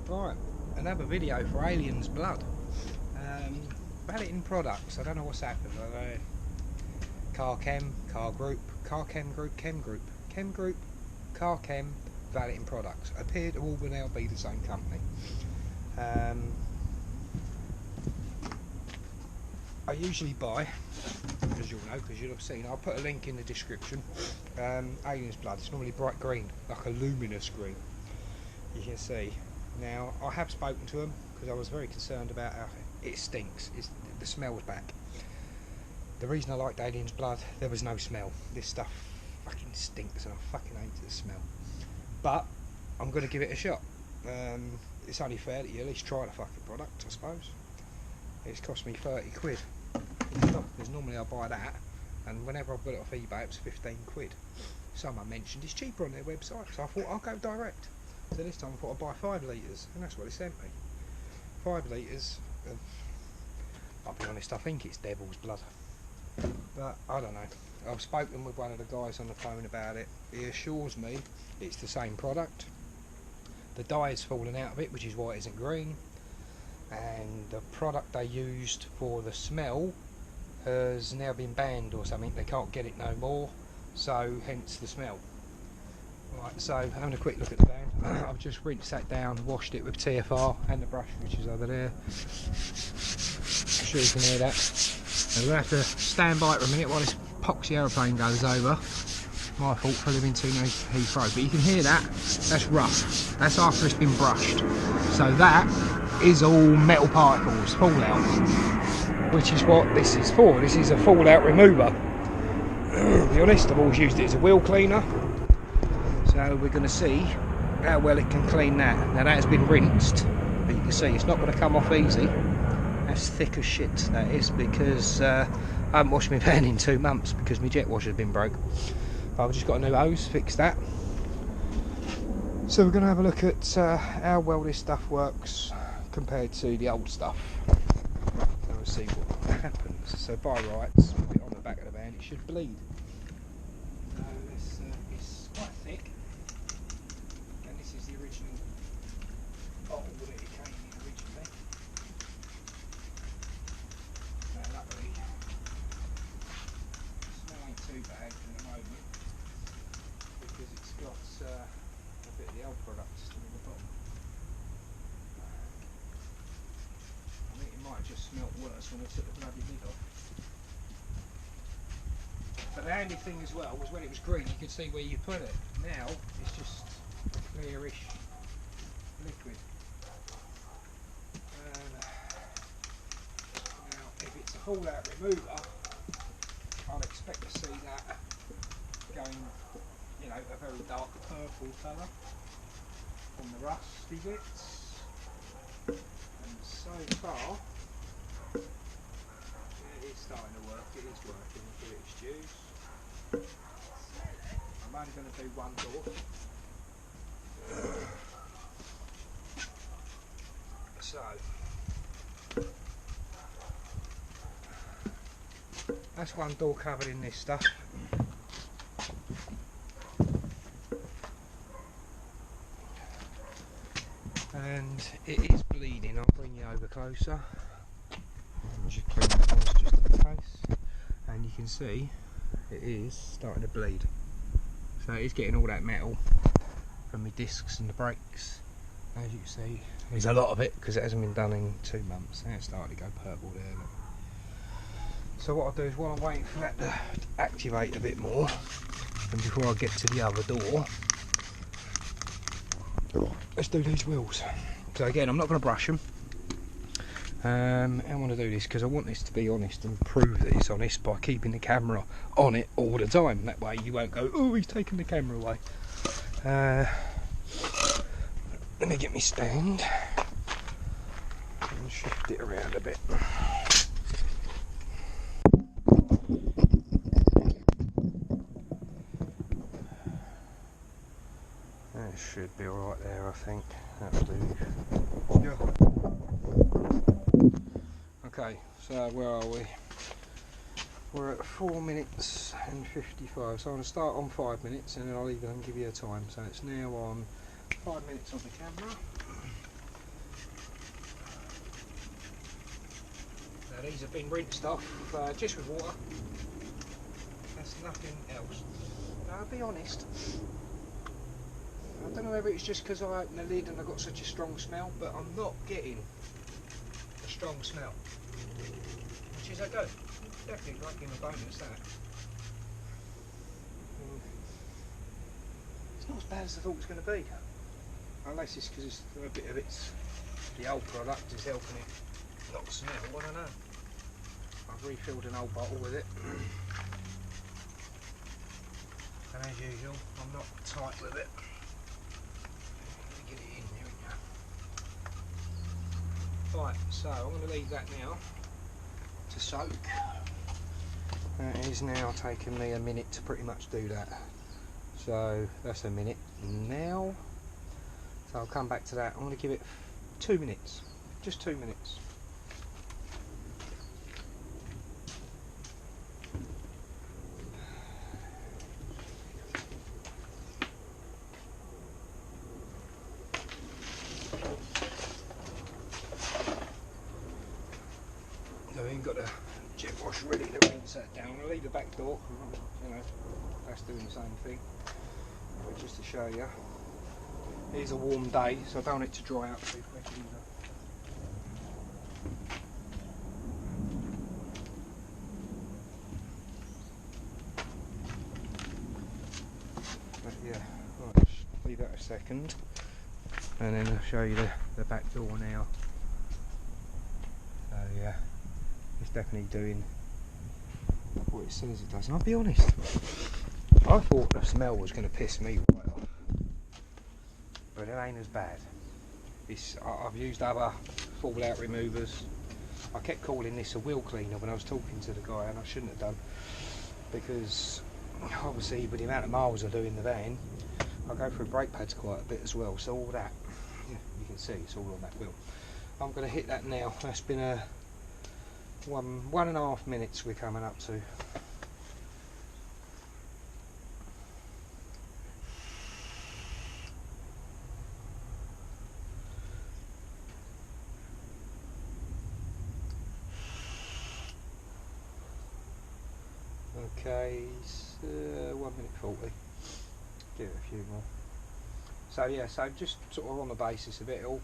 Right, another video for Alien's Blood. Valeting products. I don't know what's happened. I don't know. Car Chem, Car Group, Car Chem Group, Chem Group, Chem Group, Car Chem, Valeting products appear to all now be the same company. I usually buy, as you'll know, because you'll have seen, I'll put a link in the description. Alien's Blood. It's normally bright green, like a luminous green. You can see. Now, I have spoken to them because I was very concerned about how it stinks. The smell was back. The reason I liked Alien's Blood, there was no smell. This stuff fucking stinks and I fucking hate the smell. But I'm going to give it a shot. It's only fair that you at least try the fucking product, I suppose. It's cost me 30 quid. Because normally I buy that, and whenever I've got it off eBay, it's 15 quid. Someone mentioned it's cheaper on their website, so I thought I'll go direct. So this time I thought I'd buy 5 litres, and that's what it sent me. 5 litres of, I'll be honest, I think it's devil's blood. But I don't know. I've spoken with one of the guys on the phone about it. He assures me it's the same product. The dye is falling out of it, which is why it isn't green. And the product they used for the smell has now been banned or something. They can't get it no more, so hence the smell. Right, so having a quick look at the van. I've just rinsed that down, washed it with TFR and the brush which is over there. I'm sure you can hear that. And we're going to have to stand by it for a minute while this poxy aeroplane goes over. My fault for living too near Heathrow, but you can hear that. That's rough. That's after it's been brushed. So that is all metal particles, fallout, which is what this is for. This is a fallout remover. To be honest, I've always used it as a wheel cleaner. So we're going to see how well it can clean that. Now that has been rinsed, but you can see it's not going to come off easy. That's thick as shit, that is, because I haven't washed my van in 2 months because my jet washer has been broke. I've just got a new hose, fixed that. So we're going to have a look at how well this stuff works compared to the old stuff. So we'll see what happens. So by rights, with it on the back of the van, it should bleed. It's quite thick. And this is the original bottle that it came in originally. Now luckily, the smell ain't too bad for the moment, because it's got a bit of the old product still in the bottom. I think it might have just smelt worse when I took the bloody lid off. But the handy thing as well was when it was green you could see where you put it. Now it's just a clearish liquid. Now if it's a fallout remover, I'll expect to see that going, you know, a very dark purple colour on the rusty bits. And so far it is starting to work, it is working, I'll give it its dues. I'm only going to do one door. So that's one door covered in this stuff. And it is bleeding. I'll bring you over closer. I'll just bring that on just in case. And you can see it is starting to bleed. So it's getting all that metal from the discs and the brakes. As you can see, there's a lot of it because it hasn't been done in 2 months. Now it's starting to go purple there. Look. So what I'll do is, while I'm waiting for that to activate a bit more, and before I get to the other door, let's do these wheels. So again, I'm not going to brush them. I want to do this because I want this to be honest and prove that it's honest by keeping the camera on it all the time. That way you won't go, oh, he's taken the camera away. Let me get my stand and shift it around a bit. That should be alright there, I think. That'll do. Yeah. Okay, so where are we? We're at 4 minutes and 55, so I'm going to start on 5 minutes and then I'll even give you a time. So it's now on 5 minutes on the camera. Now these have been rinsed off just with water. That's nothing else. Now I'll be honest, I don't know whether it's just because I opened the lid and I got such a strong smell, but I'm not getting a strong smell, which is okay. Definitely like in a bonus that. It's not as bad as I thought it was going to be, unless it's because it's a bit of the old product is helping it not smell. I don't know. I've refilled an old bottle with it. And as usual, I'm not tight with it. Let me get it in, there we go. Right, so I'm going to leave that now to soak. It is now taking me a minute to pretty much do that. So that's a minute now. So I'll come back to that. I'm going to give it 2 minutes, just 2 minutes. I've got a jet wash ready to rinse that down. I'll leave the back door, you know, that's doing the same thing. But just to show you, it is a warm day, so I don't want it to dry out too quick either. But yeah, right, just leave that a second, and then I'll show you the back door now. So yeah. It's definitely doing what it says it does, and I'll be honest, I thought the smell was going to piss me right off, but it ain't as bad. I've used other fallout removers. I kept calling this a wheel cleaner when I was talking to the guy, and I shouldn't have done, because obviously with the amount of miles I do in the van, I go through brake pads quite a bit as well, so all that, yeah, you can see it's all on that wheel. I'm going to hit that now. That's been a 1.5 minutes we're coming up to. Okay, it's 1:40. Give it a few more. So yeah, so just sort of on the basis of it all,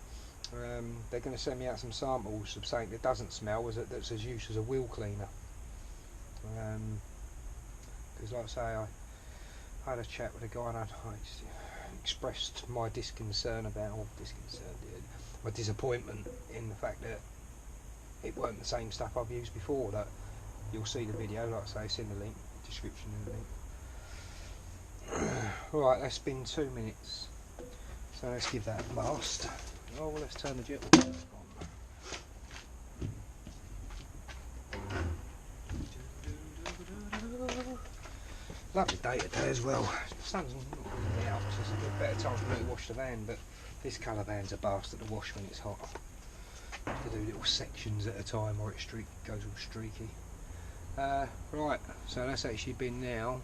they're going to send me out some samples of something that doesn't smell, that's as used as a wheel cleaner. Because like I say, I had a chat with a guy and I expressed my my disappointment in the fact that it weren't the same stuff I've used before. That you'll see the video, like I say, it's in the link, description in the link. Right, that's been 2 minutes, so let's give that a blast. Oh, well, let's turn the jet on. Lovely day today as well. The sun's not really out, so it's a bit better time for me to wash the van, but this colour van's a bastard to wash when it's hot. I have to do little sections at a time or it goes all streaky. Right, so that's actually been now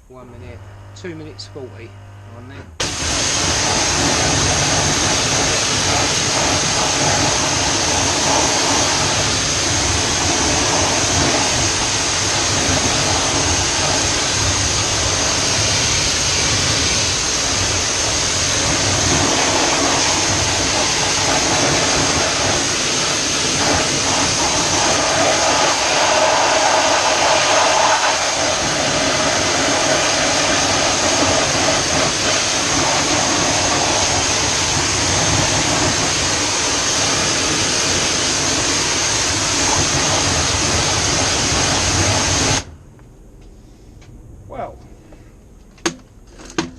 1 minute, 2 minutes 40 on there. Well,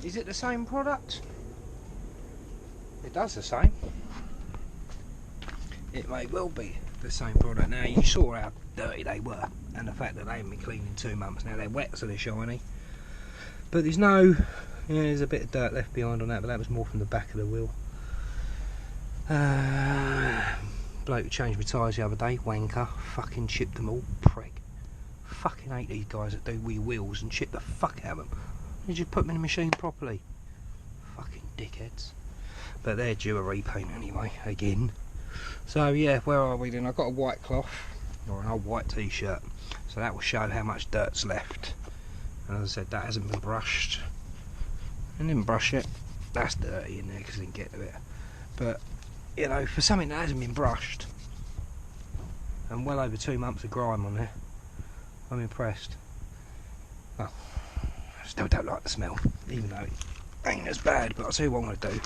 is it the same product? It does the same. It may well be the same product. Now you saw how dirty they were, and the fact that they haven't been cleaned in 2 months. Now they're wet, so they're shiny. But there's no, there's a bit of dirt left behind on that, but that was more from the back of the wheel. Bloke who changed my tyres the other day, wanker, fucking chipped them all, prick. Fucking hate these guys that do wee wheels and chip the fuck out of them. They just put them in the machine properly. Fucking dickheads. But they're due a repaint anyway, again. So yeah, where are we then? I've got a white cloth. or an old white t-shirt, so that will show how much dirt's left. And as I said, that hasn't been brushed. I didn't brush it. That's dirty in there because I didn't get to it. But you know, for something that hasn't been brushed and well over 2 months of grime on there, I'm impressed. Oh, I still don't like the smell, even though it ain't as bad. But I'll tell you what I'm going to do.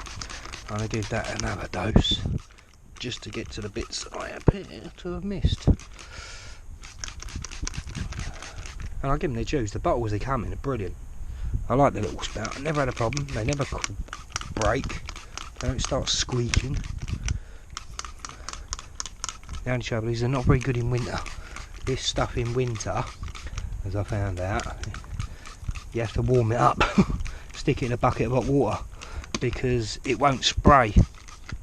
I'm going to give that another dose just to get to the bits that I appear to have missed. And I'll give them their dues. The bottles they come in are brilliant. I like the little spout. I never had a problem. They never break. They don't start squeaking. The only trouble is they're not very good in winter. This stuff in winter, as I found out, you have to warm it up. Stick it in a bucket of hot water because it won't spray.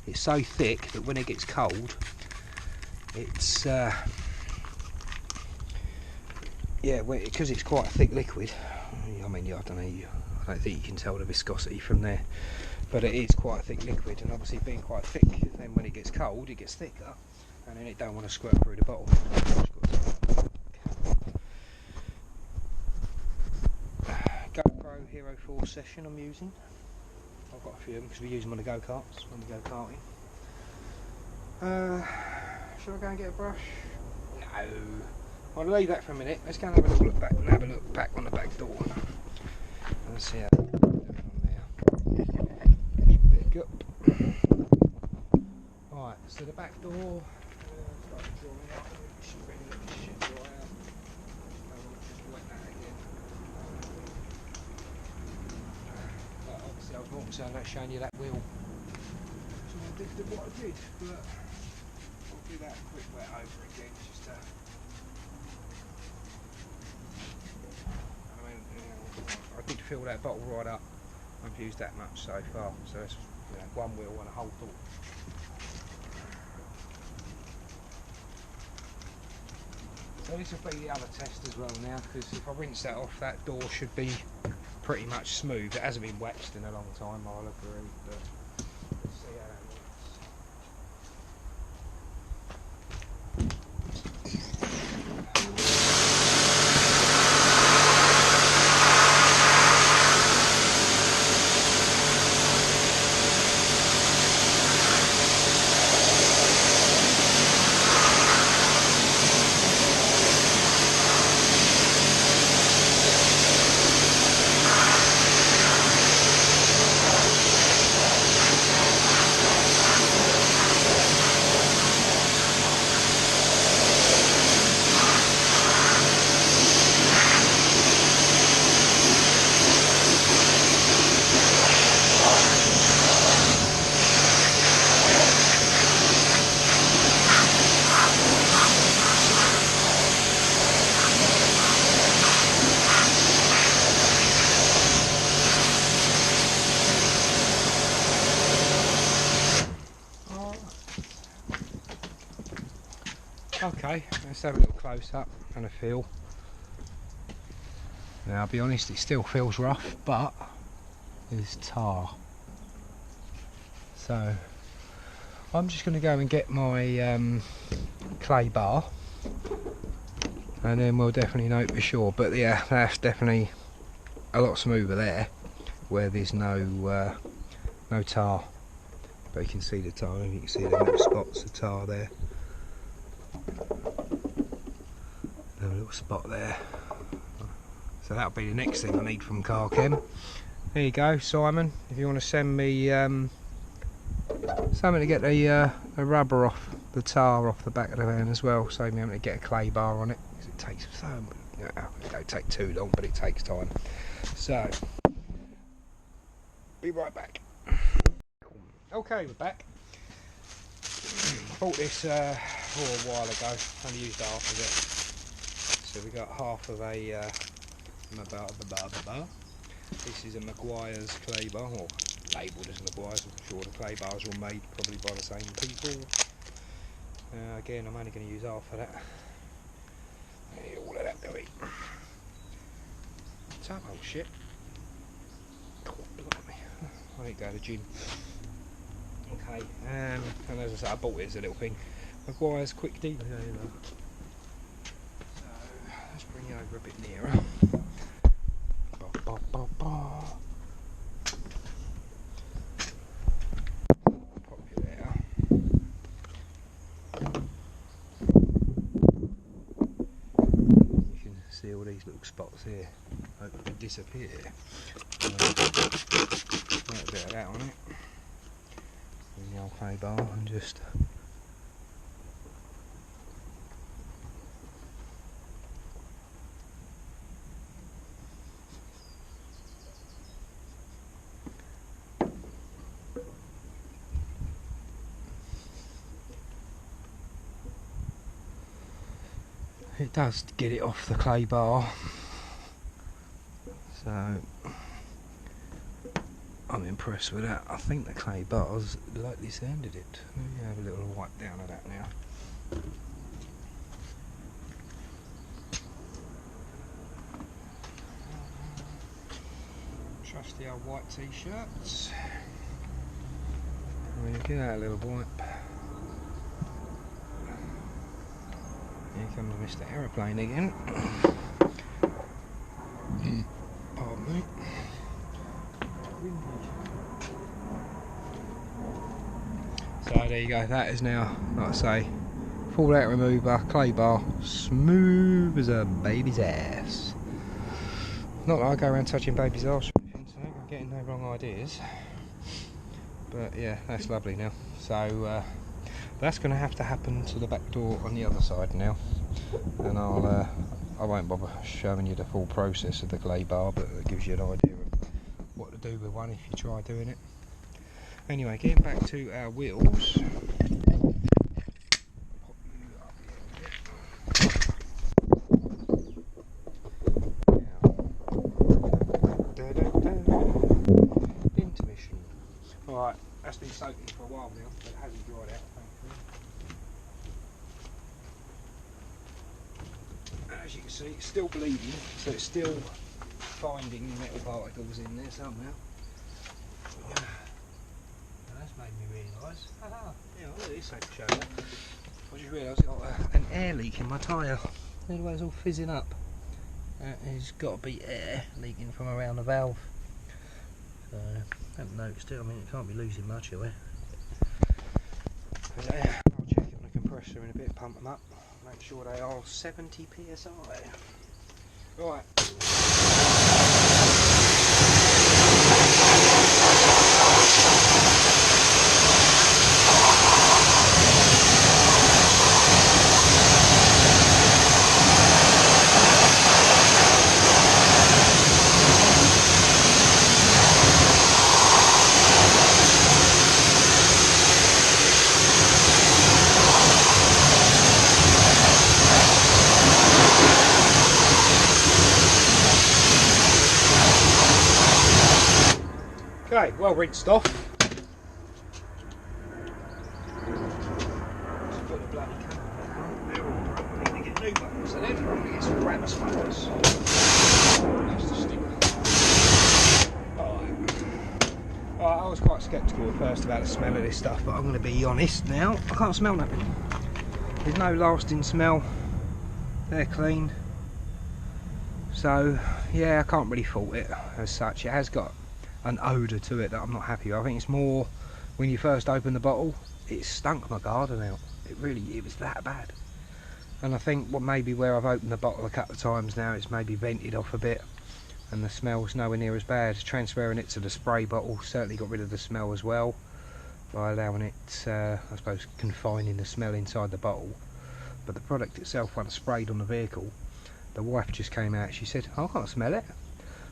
It's so thick that when it gets cold, it's because it's quite a thick liquid. I mean, I don't know. I don't think you can tell the viscosity from there, but it is quite a thick liquid, and obviously being quite thick, then when it gets cold, it gets thicker, and then it don't want to squirt through the bottle. GoPro Hero 4 session I'm using. I've got a few of them because we use them on the go-karts when we go karting. Shall I go and get a brush? No. I'll leave that for a minute. Let's go and have a little look back and have a look back on the back door. Let's see how it's doing on there. Big up. Right, so the back door. Start drawing up. Should really let this shit dry out. Just wet that again. But obviously I was more concerned about showing you that wheel. So I did what I did, but I'll do that quick wet over again just to. I did fill that bottle right up. I've used that much so far, so it's one wheel and a whole door. So this will be the other test as well now, because if I rinse that off, that door should be pretty much smooth. It hasn't been waxed in a long time, I'll agree, but let's see how that looks. Okay, let's have a little close up and a feel. Now I'll be honest, it still feels rough, but there's tar. So I'm just going to go and get my clay bar, and then we'll definitely know for sure. But yeah, that's definitely a lot smoother there, where there's no tar. But you can see the tar, you can see the little spots of tar there. A little spot there. So that'll be the next thing I need from Car Chem. There you go, Simon. If you want to send me something to get the rubber off, the tar off the back of the van as well, save me having to get a clay bar on it, because it takes so. It don't take too long, but it takes time. So, be right back. Okay, we're back. Bought this a while ago, only used half of it. So we got half of a this is a Maguire's clay bar, or labelled as Maguire's. I'm sure the clay bars were made probably by the same people. Again, I'm only going to use half of that. I need all of that, do we? Some old shit. God, blimey. I need to go to the gym. Okay, and as I said, I bought it as a little thing. Maguire's quick deep. let's bring you over a bit nearer. Ba, ba, ba, ba. Pop you there. You can see all these little spots here. Hopefully disappear. Put a bit of that on it. In the old clay bar and just it does get it off the clay bar, so I'm impressed with that. I think the clay bar's lightly sanded it. Let me have a little wipe down of that now. Trusty old white t-shirts. We'll give that a little wipe. Here comes Mr. Aeroplane again. Pardon me. So there you go, that is now, like I say, fallout remover, clay bar, smooth as a baby's ass. Not that I go around touching baby's arse or anything, so I'm getting no wrong ideas. But yeah, that's lovely now. So that's going to have to happen to the back door on the other side now. And I won't bother showing you the full process of the clay bar, but it gives you an idea of what to do with one if you try doing it. Anyway, getting back to our wheels. Intermission. Alright, that's been soaking for a while now, but it hasn't dried out, thankfully. As you can see, it's still bleeding, so it's still finding metal particles in there somehow. That's made me realise. Yeah, look at this, I can show you. I just realised I've got an air leak in my tyre. Look the way it's all fizzing up. There's got to be air leaking from around the valve. So, I haven't noticed it. I mean, it can't be losing much of it. But yeah, I'll check it on the compressor in a bit, pump them up, make sure they are 70 psi. Right. Okay, well rinsed off. Just put the bloody camera back on. They're all broken. We need to get new ones. So then we're going to get some grabber smokers. That's the sticker. Alright, I was quite sceptical at first about the smell of this stuff, but I'm going to be honest now. I can't smell nothing. There's no lasting smell. They're clean. So, yeah, I can't really fault it as such. It has got an odour to it that I'm not happy with. I think it's more when you first open the bottle, it stunk my garden out. It was that bad. And I think maybe where I've opened the bottle a couple of times now, it's maybe vented off a bit and the smell's nowhere near as bad. Transferring it to the spray bottle certainly got rid of the smell as well by allowing it, I suppose, confining the smell inside the bottle. But the product itself, when I sprayed on the vehicle, the wife just came out, she said, "I can't smell it."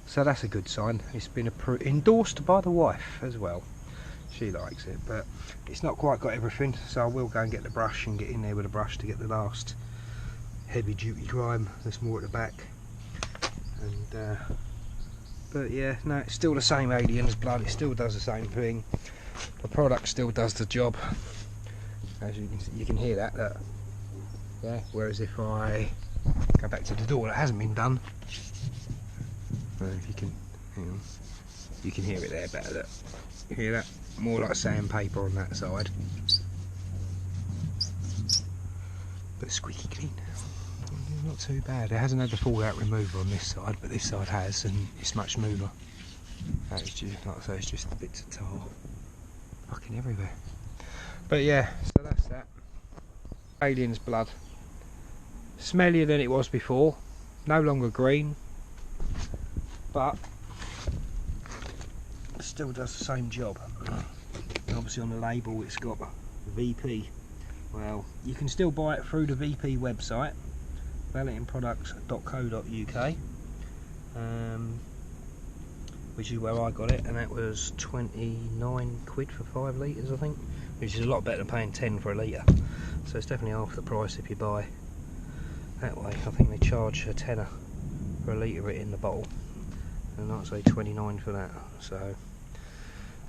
So that's a good sign. It's been endorsed by the wife as well. She likes it, but it's not quite got everything, so I will go and get the brush and get in there with a brush to get the last heavy duty grime that's more at the back. And but yeah, no, it's still the same alien's blood. It still does the same thing. The product still does the job. As you can hear that. Yeah. Whereas if I go back to the door that hasn't been done, if you can, hang on, you can hear it there better. Look. You hear that? More like sandpaper on that side, but squeaky clean. not too bad. It hasn't had the fallout remover on this side, but this side has, and it's much smoother. That is just, like I say, it's just the bits of tar fucking everywhere. But yeah, so that's that. Alien's blood. Smellier than it was before. No longer green, but still does the same job. Obviously on the label it's got VP. Well, you can still buy it through the VP website, valetingproducts.co.uk, which is where I got it, and that was 29 quid for 5 litres I think, which is a lot better than paying 10 for a litre. So it's definitely half the price if you buy that way. I think they charge a tenner for a litre in the bottle, and I'd say 29 for that. So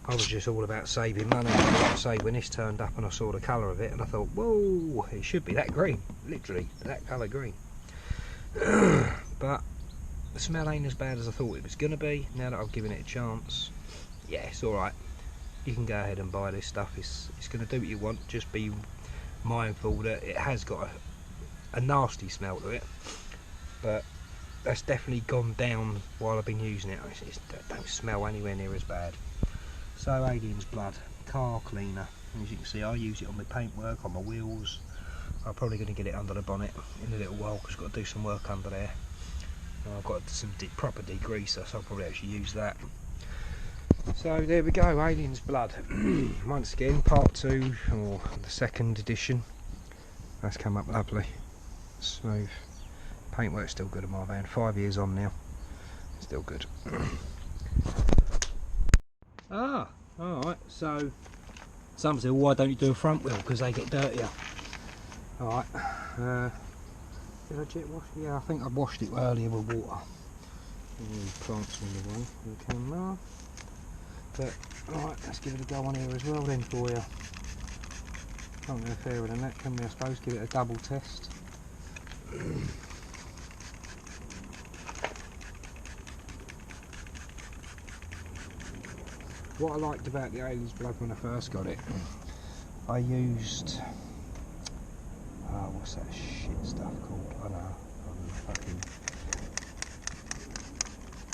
I was just all about saving money. Like I say, when this turned up and I saw the colour of it, and I thought, whoa, it should be that green, literally that colour green. But the smell ain't as bad as I thought it was going to be. Now that I've given it a chance, yeah, it's alright. You can go ahead and buy this stuff. It's going to do what you want. Just be mindful that it has got a nasty smell to it, but that's definitely gone down while I've been using it. It don't smell anywhere near as bad. So Alien's blood, car cleaner. As you can see, I use it on my paintwork, on my wheels. I'm probably going to get it under the bonnet in a little while because I've got to do some work under there. And I've got some proper degreaser, so I'll probably actually use that. So there we go, Alien's blood. Once again, part 2, or the 2nd edition. That's come up lovely, smooth. Paintwork's still good in my van. 5 years on now, still good. Ah, alright, so some say, why don't you do a front wheel? Because they get dirtier. Alright, did I jet wash? Yeah, I think I washed it earlier with water. Plants on the way, the camera. But, alright, let's give it a go on here as well then for you. Can't go fairer than that, can we? I suppose give it a double test. What I liked about the Alien's blood when I first got it, I used, what's that shit stuff called? I know,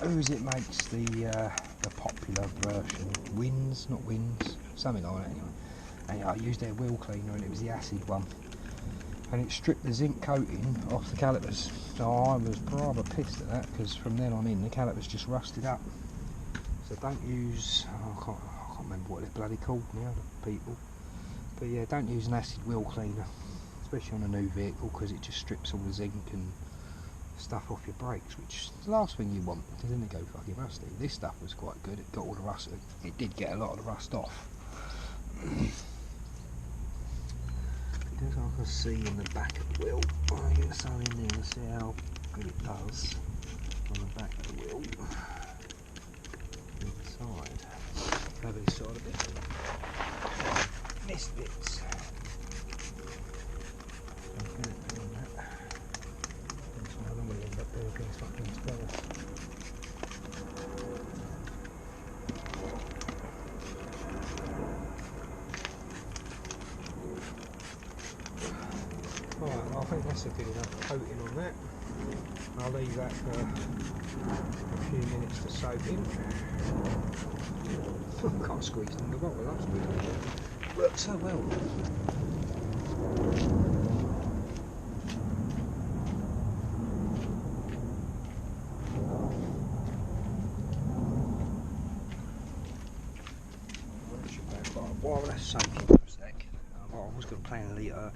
who's it makes the popular version? Wins, not Wins, something like that anyway. And I used their wheel cleaner, and it was the acid one, and it stripped the zinc coating off the calipers. So I was rather pissed at that, because from then on in the calipers just rusted up. So don't use, I can't remember what they're bloody called now, the people. But yeah, don't use an acid wheel cleaner, especially on a new vehicle, because it just strips all the zinc and stuff off your brakes, which is the last thing you want, because then they go fucking rusty. This stuff was quite good, it got all the rust, it did get a lot of the rust off. Because I can see in the back of the wheel, I get some in there and see how good it does on the back of the wheel. Inside. Over this side a bit. Missed bits. I'm going to end up doing things fucking together. Right, well, I think that's a good enough coating on that. I'll leave that for a few minutes to soak in. Can't squeeze in the bottle, that's good. Works so well. While that's soaking for a sec, I was going to play in a litre.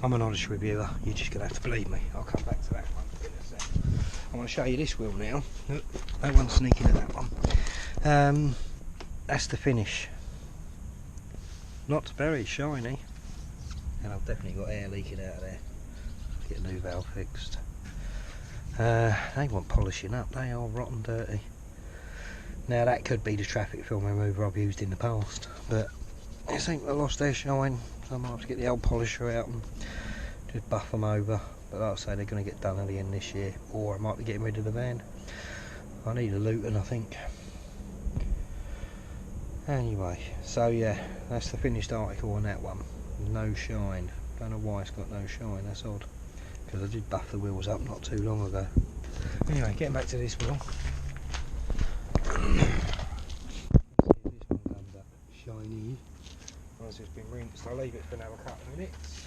I'm an honest reviewer, you're just going to have to believe me. I'll come back to that one in a sec. I want to show you this wheel now. Look, that one's sneaking at that one. That's the finish. Not very shiny. And I've definitely got air leaking out of there. Get a new valve fixed. They want polishing up, they are rotten dirty. Now that could be the traffic film remover I've used in the past, but this ain't lost their shine, so I might have to get the old polisher out and just buff them over. But like I say, they're going to get done at the end this year, or I might be getting rid of the van. I need a Luton, I think. Anyway, so yeah, that's the finished article on that one. No shine. Don't know why it's got no shine, that's odd. because I did buff the wheels up not too long ago. Anyway, getting back to this wheel. This one comes up shiny. Once it's been rinsed, I'll leave it for another couple of minutes.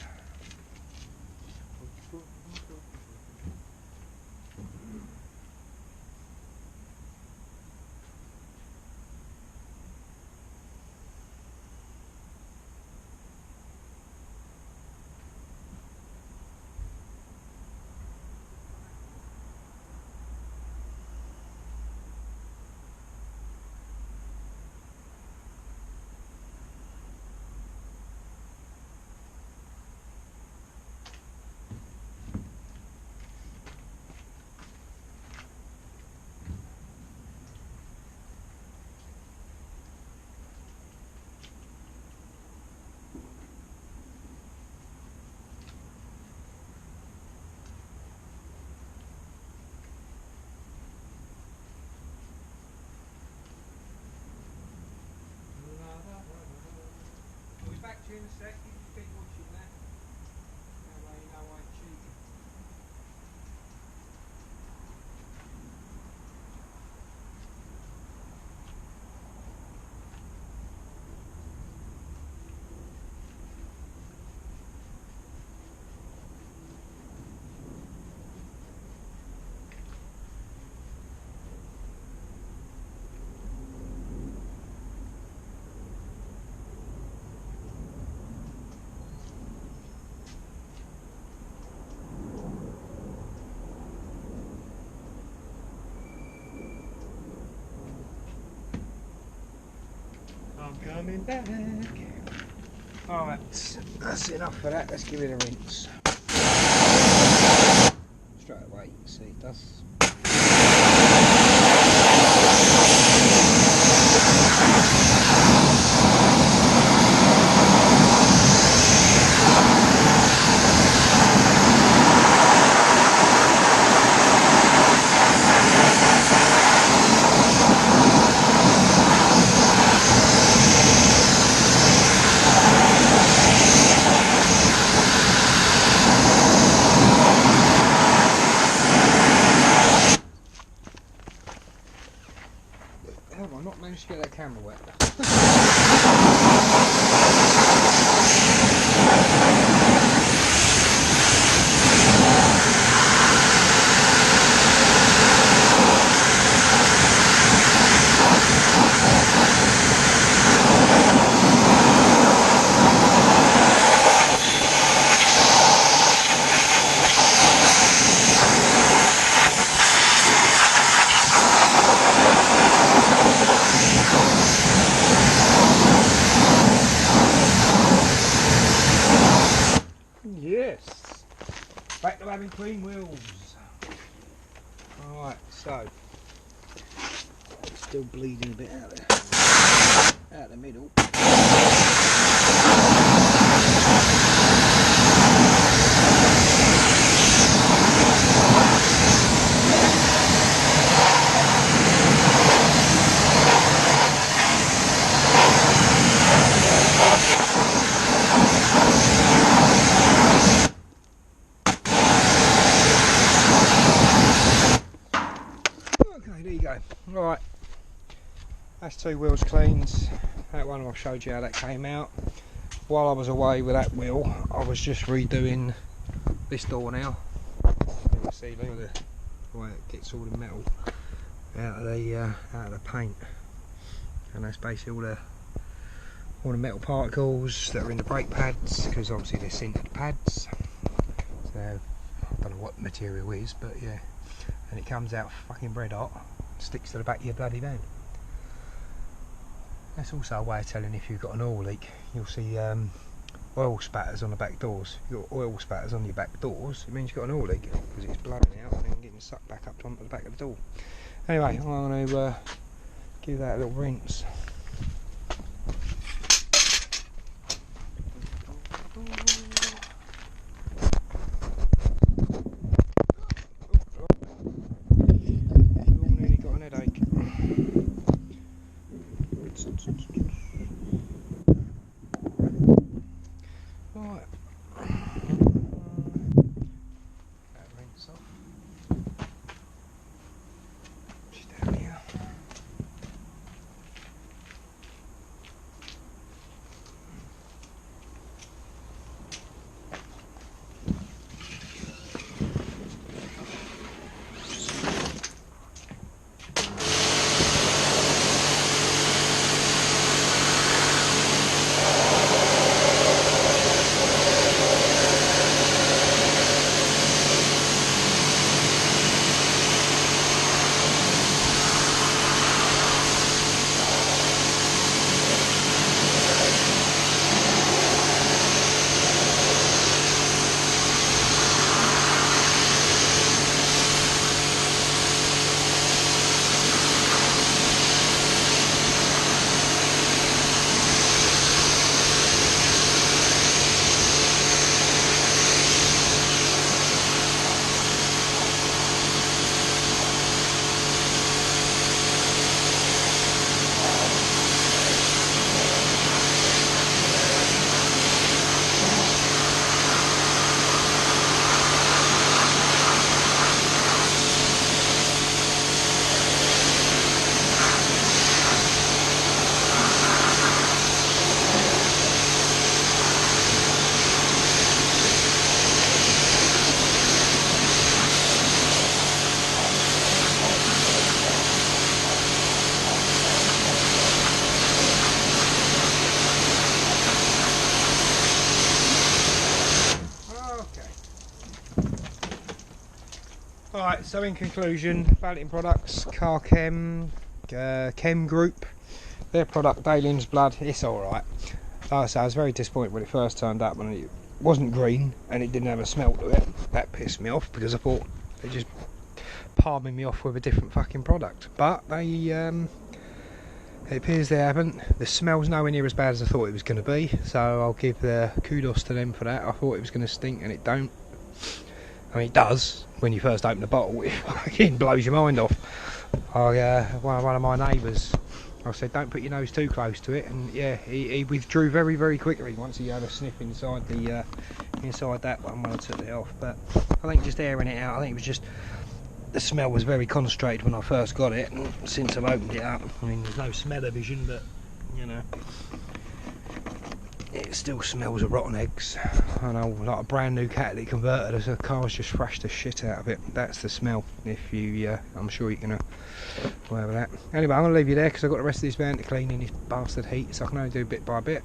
Back to you in a sec, you just keep watching that. That way you know I ain't cheating. I'm coming back. Alright, that's enough for that. Let's give it a rinse. Straight away, you can see it does. Have I not managed to get that camera wet? Yes, back to having clean wheels. Alright, so It's still bleeding a bit out there, out the middle. okay, there you go. Alright, that's two wheels cleaned. That one I showed you how that came out. While I was away with that wheel, I was just redoing this door now. You can see, look at the way it gets all the metal out of the paint, and that's basically all the metal particles that are in the brake pads, because obviously they're sintered pads. So I don't know what the material is, but yeah, and it comes out fucking red hot, sticks to the back of your bloody van. That's also a way of telling if you've got an oil leak. You'll see oil spatters on the back doors. If you've got oil spatters on your back doors, it means you've got an oil leak, because it's blowing out and then getting sucked back up onto the back of the door. Anyway, I'm going to give that a little rinse. You've all nearly got an headache. Right. Alright, so in conclusion, Valeting products, Car Chem, Chem Group, their product, Alien's Blood, it's alright. Like I say, I was very disappointed when it first turned up and it wasn't green and it didn't have a smell to it. That pissed me off because I thought they just palming me off with a different fucking product. But they, it appears they haven't. The smell's nowhere near as bad as I thought it was going to be, so I'll give the kudos to them for that. I thought it was going to stink and it don't. I mean, it does when you first open the bottle. It fucking blows your mind off. One of my neighbours, I said, don't put your nose too close to it, and yeah, he withdrew very, very quickly once he had a sniff inside the inside that one when I took it off. But I think just airing it out, I think it was just the smell was very concentrated when I first got it, and since I've opened it up, I mean, there's no smell-o-vision, but you know, it still smells of rotten eggs. I know, like a brand new catalytic converter, the car's just thrashed the shit out of it. That's the smell. If you, I'm sure you're gonna whatever that. Anyway, I'm gonna leave you there because I've got the rest of this van to clean in this bastard heat, so I can only do bit by bit.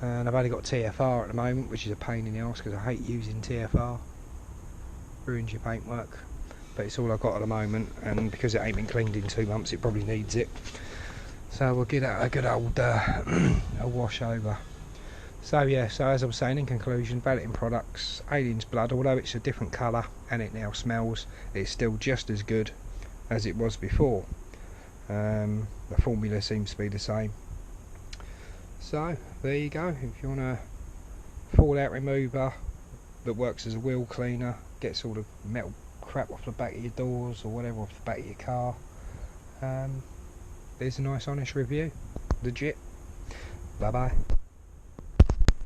And I've only got TFR at the moment, which is a pain in the arse because I hate using TFR. Ruins your paintwork. But it's all I've got at the moment, and because it ain't been cleaned in 2 months, it probably needs it. So we'll give that a good old a wash over. So yeah, so as I was saying in conclusion, Valeting products, Alien's Blood, although it's a different colour and it now smells, it's still just as good as it was before. The formula seems to be the same. So there you go. If you want a fallout remover that works as a wheel cleaner, gets all the metal crap off the back of your doors or whatever off the back of your car, there's a nice honest review. Legit. Bye bye.